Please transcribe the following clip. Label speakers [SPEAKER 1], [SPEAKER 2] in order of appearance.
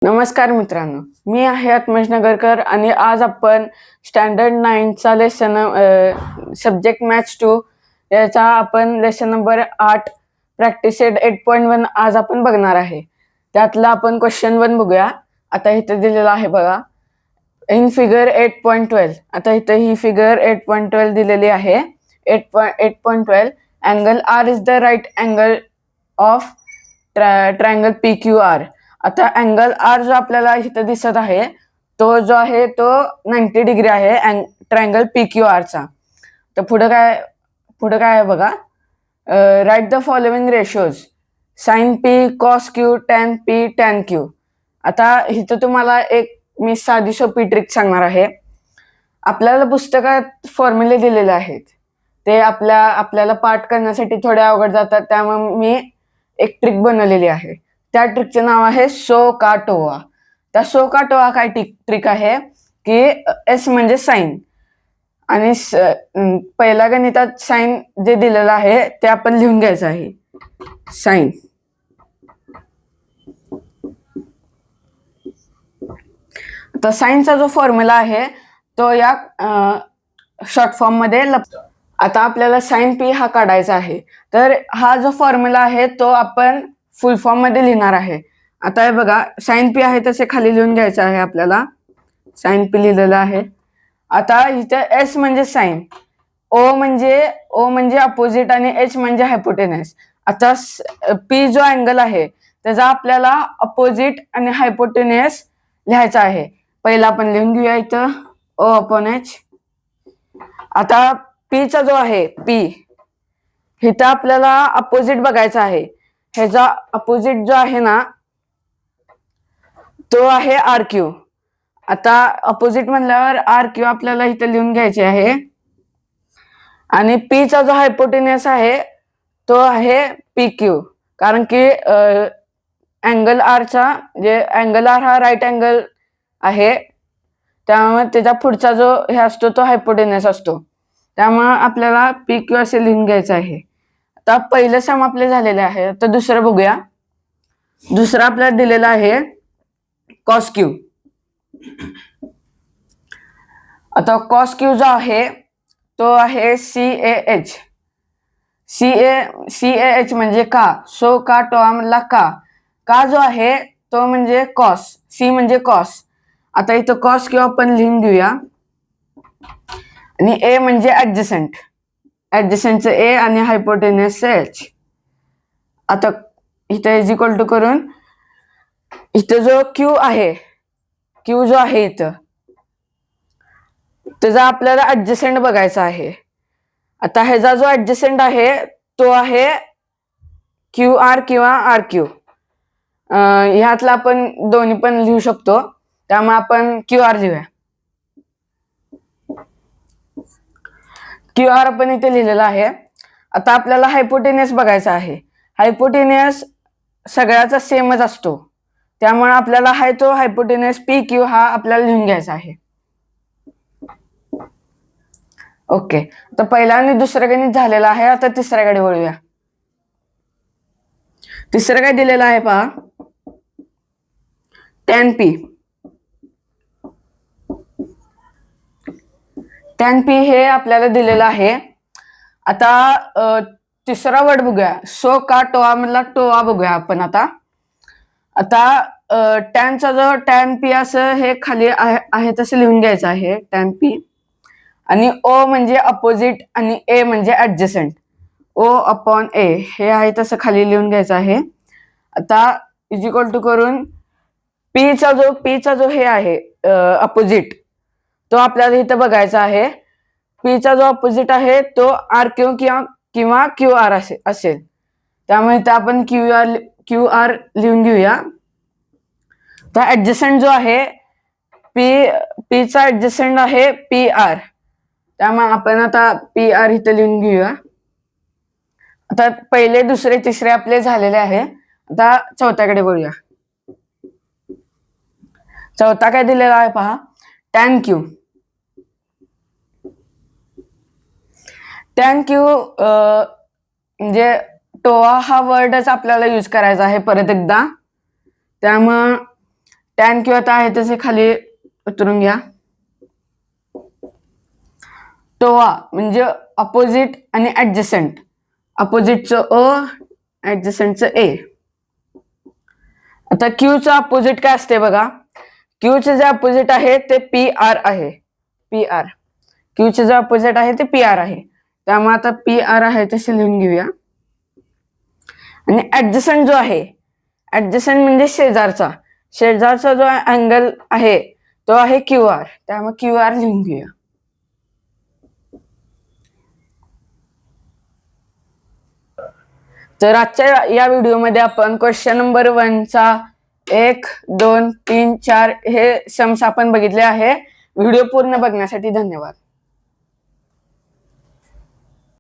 [SPEAKER 1] नमस्कार मित्रांनो, मी आहे आत्मेश नगरकर आणि आज आपण स्टँडर्ड 9चा लेसन सब्जेक्ट मॅथ्स 2 याचा आपण लेसन नंबर 8 प्रॅक्टिस सेट 8.1 आज आपण बघणार आहे. त्यातला आपण क्वेश्चन 1 बघूया. आता इथे दिलेला आहे बघा, इन फिगर 8.12. आता इथे ही फिगर 8.12 दिलेली आहे. 8.12 angle R is the right angle of triangle PQR. आता अँगल आर जो आपल्याला इथं दिसत आहे तो जो आहे तो 90 डिग्री आहे ट्रायंगल PQR चा. तर पुढे काय आहे बघा, write the following ratios sine P cos Q tan P tan Q. आता इथं तुम्हाला एक मी साधी सोपी ट्रिक सांगणार आहे. आपल्याला पुस्तकात फॉर्म्युले दिलेले आहेत, ते आपल्याला पाठ करण्यासाठी थोडे अवघड जातात, त्यामुळे मी एक ट्रिक बनवलेली आहे. त्या ट्रिकचे नाव आहे सो का टोआ. त्या सो का टोआ काय ट्रिक आहे की एस म्हणजे साइन आणि पहिल्या गणितात साइन जे दिलेलं आहे ते आपण लिहून घ्यायचं आहे. साइन तर साइनचा जो फॉर्म्युला आहे तो या शॉर्ट फॉर्म मध्ये आता आपल्याला साइन P हा काढायचा आहे. तर हा जो फॉर्म्युला आहे तो आपण फुल फॉर्म मध्ये लिहिणार आहे. आता हे बघा, साइन P आहे तसे खाली लिहून घ्यायचं आहे आपल्याला. साइन P लिहिलेलं आहे. आता इथे S म्हणजे साइन, O म्हणजे अपोजिट आणि H म्हणजे हायपोटेनस. आता P जो अँगल आहे त्याचा आपल्याला अपोजिट आणि हायपोटेनस लिहायचा आहे. पहिला आपण लिहून घेऊया इथं O अपॉन H. आता P चा जो आहे P इथं आपल्याला अपोजिट बघायचा आहे. ह्याचा अपोजिट जो आहे ना तो आहे RQ. आता अपोजिट म्हणल्यावर RQ आपल्याला इथं लिहून घ्यायचे आहे. आणि P चा जो हायपोटेनस आहे तो आहे PQ, कारण की अँगल R हा राईट अँगल आहे, त्यामुळे त्याच्या पुढचा जो हे असतो तो हायपोटेनस असतो, त्यामुळे आपल्याला PQ असे लिहून घ्यायचं आहे. आता पहिलं सम आपले झालेले आहे. तर दुसरं बघूया. दुसरं आपल्याला दिलेलं आहे कॉस Q. आता कॉस Q जो आहे तो आहे CAH. CAH म्हणजे का, सो का टोआ मधला का जो आहे तो म्हणजे कॉस, C म्हणजे कॉस. आता इथं कॉस Q आपण लिहून घेऊया आणि A म्हणजे ऍडजसंटचं A आणि हायपोटेनस H. आता इथं इज इक्वल टू करून इथं जो Q जो आहे इथं त्याचा आपल्याला ऍडजसंट बघायचा आहे. आता ह्याचा जो ऍडजसंट आहे तो आहे QR किंवा RQ. ह्यातला आपण दोन्ही पण लिहू शकतो, त्यामुळे आपण QR लिहूया. QR आपण इथे लिहिलेला आहे. आता आपल्याला हायपोटेनस बघायचा आहे. हायपोटेनस सगळ्याचा सेमच असतो, त्यामुळे आपल्याला तो हायपोटेनस PQ हा आपल्याला लिहून घ्यायचा आहे. ओके, तर पहिला आणि दुसरं गणित झालेला आहे. आता तिसऱ्याकडे वळूया. तिसरं काय दिलेलं आहे पहा, टॅन P हे आपल्याला दिलेलं आहे. आता तिसरा वर्ड बघूया, सो का टोआ मधला टोआ बघूया आपण. आता टॅनचा जो टॅन P असं हे खाली आहे तसं लिहून घ्यायचं आहे टॅन P. आणि O म्हणजे अपोजिट आणि A म्हणजे ऍडजसंट, O अपॉन A हे आहे तसं खाली लिहून घ्यायचं आहे. आता इज इक्वल टू करून P चा जो हे आहे अपोजिट तो आपल्याला इथं बघायचा आहे. P चा जो अपोजिट आहे तो RQ किंवा QR असेल, त्यामुळे इथं आपण QR लिहून घेऊया. तर ऍडजसंट जो आहे P चा ऍडजसंट आहे PR, त्यामुळे आपण आता PR इथं लिहून घेऊया. आता पहिले दुसरे तिसरे आपले झालेले आहे. आता चौथ्याकडे बोलूया. चौथा काय दिलेला आहे पहा, टॅन Q म्हणजे टोआ हा वर्डच आपल्याला यूज करायचा आहे परत एकदा. त्यामुळं टॅन क्यू आता आहे तसे खाली उतरून घ्या. टोआ म्हणजे अपोजिट आणि ऍडजसंट. अपोजिटचं अ, ऍडजसंटचं ए. आता क्यूचं अपोजिट काय असते बघा. क्यूचे जे अपोजिट आहे ते पी आर आहे. P R. क्यूचे जे अपोजिट आहे ते पी आर आहे. त्यामुळे आता पी आर आहे तसे लिहून घेऊया. आणि ऍडजसंट जो आहे, ऍडजसंट म्हणजे शेजारचा. शेजारचा जो अँगल आहे तो आहे क्यू आर. त्यामुळे क्यू आर लिहून घेऊया. तर आजच्या या व्हिडिओमध्ये आपण क्वेश्चन नंबर 1चा 1, 2, 3, 4 हे सम्स आपण बघितले आहे. व्हिडिओ पूर्ण बघण्यासाठी धन्यवाद.